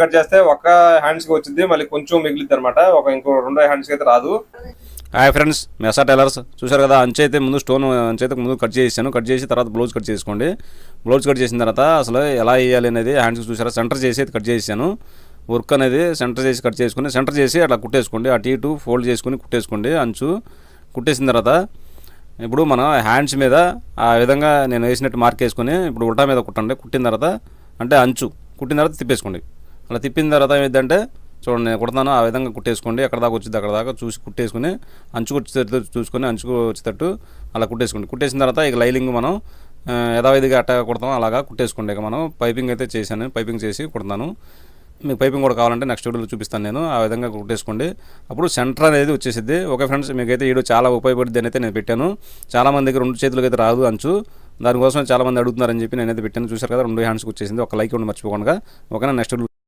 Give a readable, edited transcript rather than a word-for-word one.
Cut చేస్తే ఒక hands కి వచ్చింది, మళ్ళీ కొంచెం మిగిలిద్ది అనమాట. ఇంకో 2 హ్యాండ్స్ కి అయితే రాదు. హాయ్ ఫ్రెండ్స్, మెసా టైలర్స్ చూసారు కదా. అంచు అయితే ముందు స్టోన్ అంచు అయితే ముందు కట్ చేసాను. కట్ చేసి తర్వాత బ్లౌజ్ కట్ చేసుకోండి. బ్లౌజ్ కట్ చేసిన తర్వాత అసలు ఎలా వేయాలి అనేది హ్యాండ్స్కి చూసారా, సెంటర్ చేసి కట్ చేసాను. వర్క్ అనేది సెంటర్ చేసి కట్ చేసుకుని సెంటర్ చేసి అట్లా కుట్టేసుకోండి. అటు ఇటు ఫోల్డ్ చేసుకుని కుట్టేసుకోండి. అంచు కుట్టేసిన తర్వాత ఇప్పుడు మనం హ్యాండ్స్ మీద ఆ విధంగా నేను వేసినట్టు మార్క్ వేసుకొని ఇప్పుడు ఉల్టా మీద కుట్టండి. కుట్టిన తర్వాత అంటే అంచు కుట్టిన తర్వాత తిప్పేసుకోండి. అలా తిప్పిన తర్వాత ఏమిటంటే చూడండి, నేను కుడతాను ఆ విధంగా కుట్టేసుకోండి. ఎక్కడ దాకా వచ్చింది అక్కడ దాకా చూసి కుట్టేసుకుని అంచుకు వచ్చేటట్టు చూసుకొని అంచుకు వచ్చేటట్టు అలా కుట్టేసుకోండి. కుట్టేసిన తర్వాత ఇక లైలింగ్ మనం యథావిధిగా అట్ట కుడతాం అలాగా కుట్టేసుకోండి. ఇక మనం పైపింగ్ అయితే చేశాను, పైపింగ్ చేసి కుడతాను. మీకు పైపింగ్ కూడా కావాలంటే నెక్స్ట్ వీడియోలో చూపిస్తాను నేను. ఆ విధంగా కుట్టేసుకోండి. అప్పుడు సెంటర్ అనేది వచ్చేసిద్ది. ఓకే ఫ్రెండ్స్, మీకైతే వీడియో చాలా ఉపయోగపడుద్ది అని అయితే నేను పెట్టాను. చాలామంది దగ్గర 2 చేతులకి అయితే రాదు అంచు, దానికోసం చాలామంది అడుగుతున్నారని చెప్పి నేనైతే పెట్టాను. చూసారు కదా, 2 హ్యాండ్స్కి వచ్చేసింది. ఒక లైక్ ఇవ్వండి మర్చిపోకుండా. ఓకేనా, నెక్స్ట్